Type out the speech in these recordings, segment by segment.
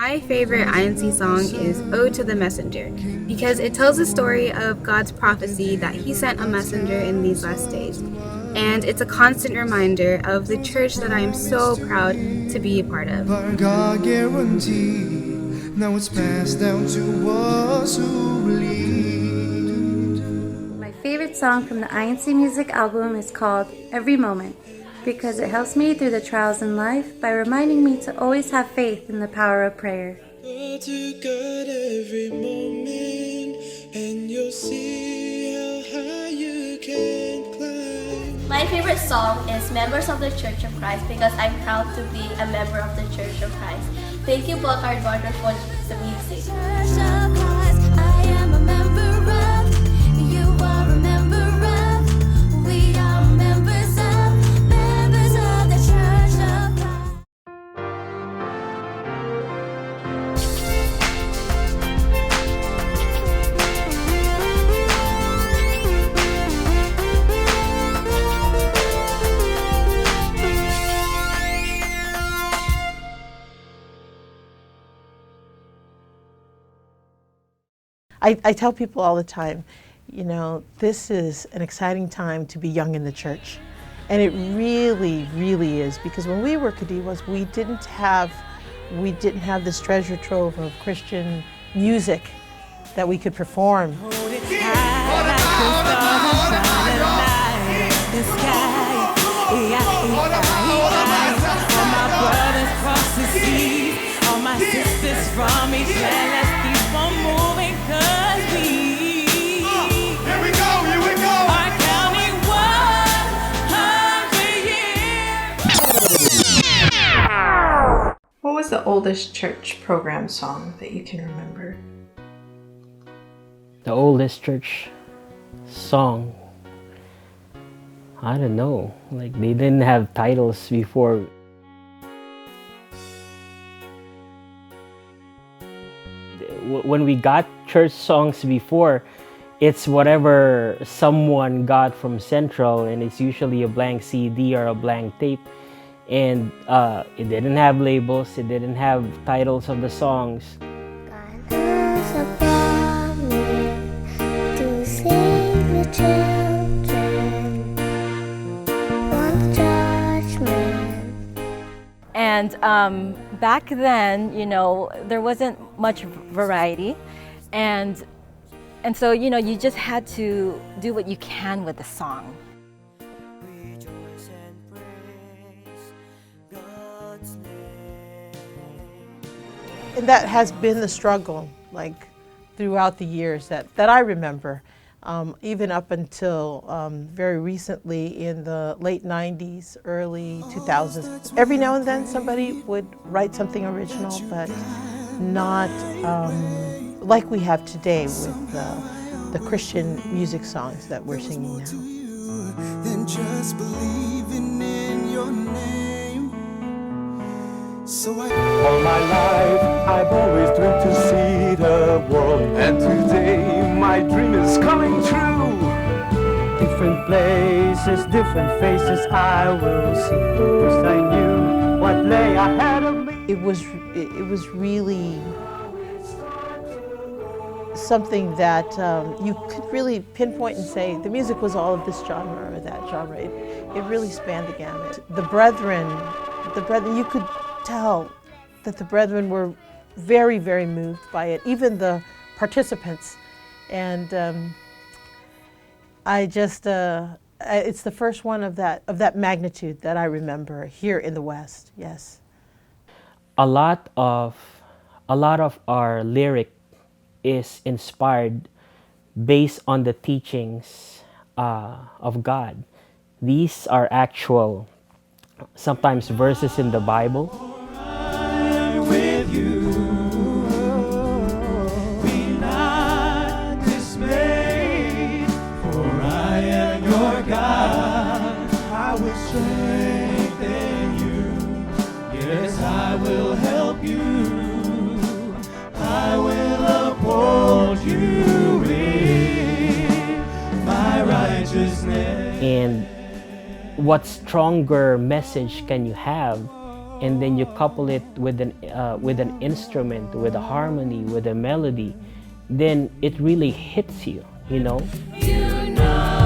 My favorite INC song is Ode to the Messenger because it tells the story of God's prophecy that He sent a messenger in these last days. And it's a constant reminder of the church that I am so proud to be a part of. God guarantee, now it's passed down to us who believe. My favorite song from the INC Music album is called Every Moment because it helps me through the trials in life by reminding me to always have faith in the power of prayer. Go to God every moment, and you'll see how high you can climb. My favorite song is Members of the Church of Christ because I'm proud to be a member of the Church of Christ. Thank you po, Eduardo, for the music. Church of Christ, I am a member of, you are a member of, we are members of the Church of Christ. I tell people all the time, you know, this is an exciting time to be young in the church. And it really, really is, because when we were Kadiwas, we didn't have this treasure trove of Christian music that we could perform. All my sisters from each land, let's keep on moving, 'cause we Here we go, here we go. are counting 100 years. What was the oldest church program song that you can remember? The oldest church song, I don't know, like they didn't have titles before. When we got church songs before, it's whatever someone got from Central, and it's usually a blank CD or a blank tape, and it didn't have labels, it didn't have titles of the songs. God has a promise to save the children from judgment. And back then, you know, there wasn't much variety, and so, you know, you just had to do what you can with the song. And that has been the struggle, like throughout the years that I remember, even up until very recently in the late 90s, early 2000s. Every now and then somebody would write something original, but not like we have today with the Christian music songs that we're singing now. Then just believing in your name. So all my life I've always dreamed to see the world, and today my dream is coming true. Different places, different faces I will see, because I knew what lay ahead of me. It was really something that you could really pinpoint and say the music was all of this genre or that genre. It really spanned the gamut. The brethren, you could tell that the brethren were very, very moved by it, even the participants. And it's the first one of that magnitude that I remember here in the West, yes. A lot of our lyric is inspired based on the teachings of God. These are actual, sometimes verses in the Bible. With you, be not dismayed, for I am your God. I will strengthen you. Yes, I will help you. I will uphold you in my righteousness. And what stronger message can you have and then you couple it with an instrument, with a harmony, with a melody, then it really hits you, you know. United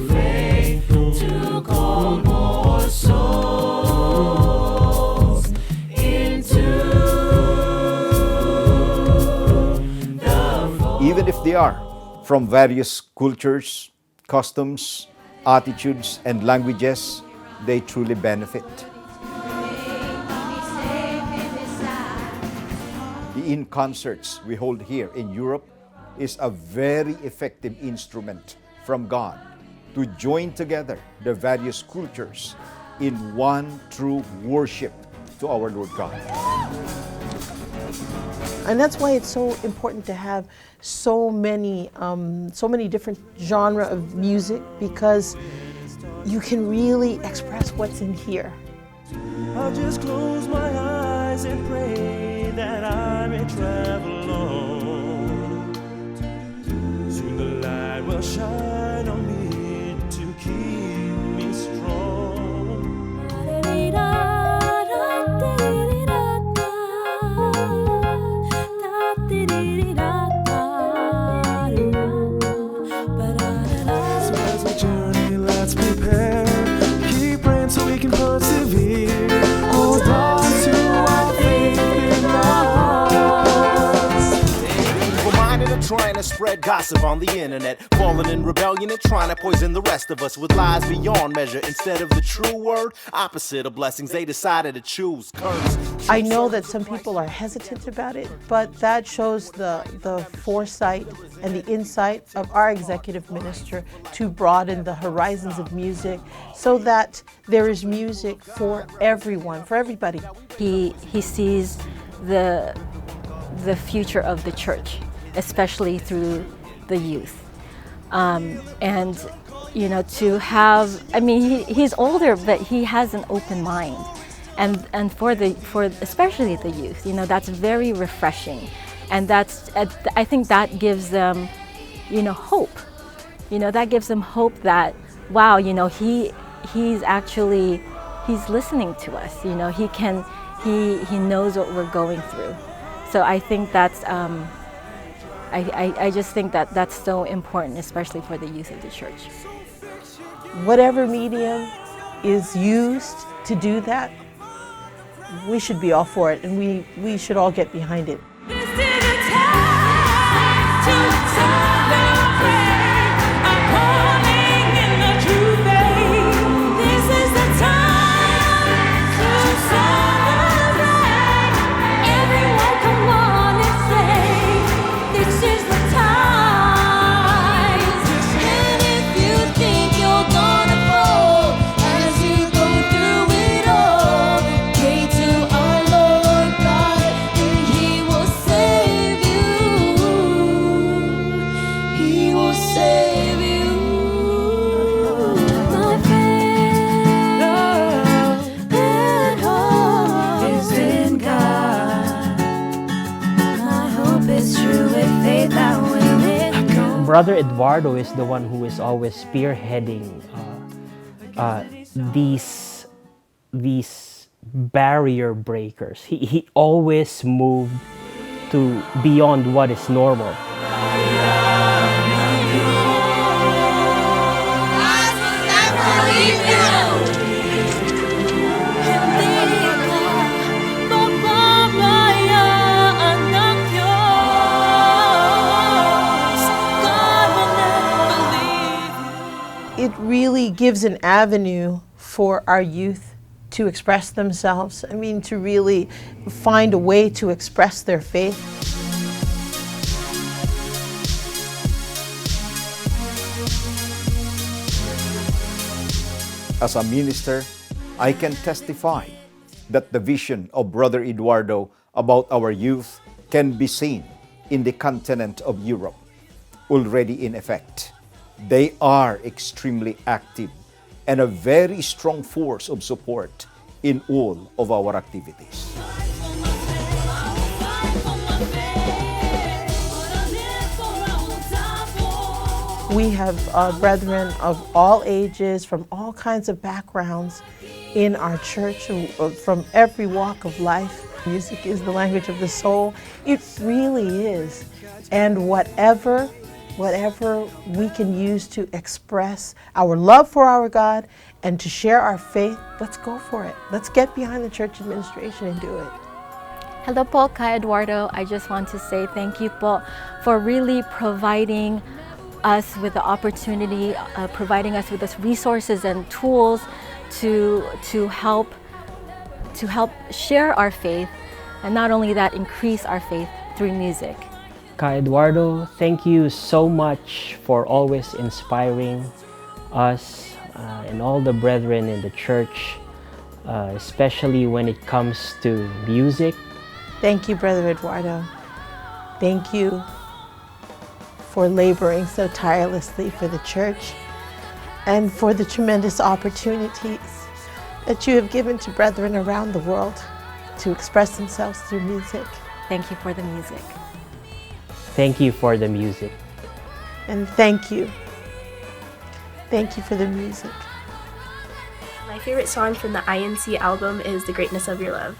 faith to call more souls into the fold. Even if they are from various cultures, customs, attitudes, and languages, they truly benefit. The in-concerts we hold here in Europe is a very effective instrument from God to join together the various cultures in one true worship to our Lord God. And that's why it's so important to have so many different genre of music, because you can really express what's in here. I'll just close my eyes and pray that I may travel on. Soon the light will shine on me to keep me strong. So as we journey, let's prepare. Keep praying so we can persevere. Hold on to our faith in us. Reminded of trying to spread gossip on the internet, falling in rebellion and trying to poison the rest of us with lies beyond measure. Instead of the true word, opposite of blessings, they decided to choose curse. I know that some people are hesitant about it, but that shows the foresight and the insight of our executive minister to broaden the horizons of music so that there is music for everyone, for everybody. He sees the future of the church, especially through the youth. And you know, to have, I mean, he's older, but he has an open mind. And for especially the youth, you know, that's very refreshing. And I think that gives them, you know, hope. You know, that gives them hope that, wow, you know, he's listening to us. You know, he knows what we're going through. So I think that's, I just think that that's so important, especially for the youth of the church. Whatever medium is used to do that, we should be all for it, and we should all get behind it. Brother Eduardo is the one who is always spearheading these barrier breakers. He always moved to beyond what is normal. It really gives an avenue for our youth to express themselves. I mean, to really find a way to express their faith. As a minister, I can testify that the vision of Brother Eduardo about our youth can be seen in the continent of Europe, already in effect. They are extremely active and a very strong force of support in all of our activities. We have brethren of all ages, from all kinds of backgrounds, in our church from every walk of life. Music is the language of the soul. It really is. And whatever we can use to express our love for our God and to share our faith, let's go for it. Let's get behind the church administration and do it. Hello po, Kay Eduardo. I just want to say thank you po for really providing us with the opportunity, providing us with the resources and tools to help share our faith, and not only that, increase our faith through music. Kay Eduardo, thank you so much for always inspiring us and all the brethren in the church, especially when it comes to music. Thank you, Brother Eduardo. Thank you for laboring so tirelessly for the church and for the tremendous opportunities that you have given to brethren around the world to express themselves through music. Thank you for the music. Thank you for the music. And thank you. Thank you for the music. My favorite song from the INC album is The Greatness of Your Love.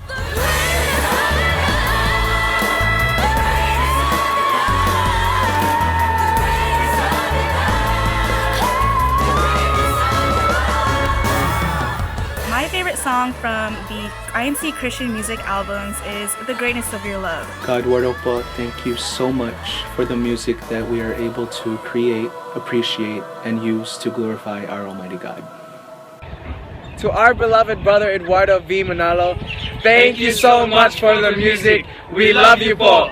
My favorite song from the INC Christian music albums is The Greatness of Your Love. Kay Eduardo po, thank you so much for the music that we are able to create, appreciate, and use to glorify our Almighty God. To our beloved brother Eduardo V. Manalo, thank you so much for the music. We love you po.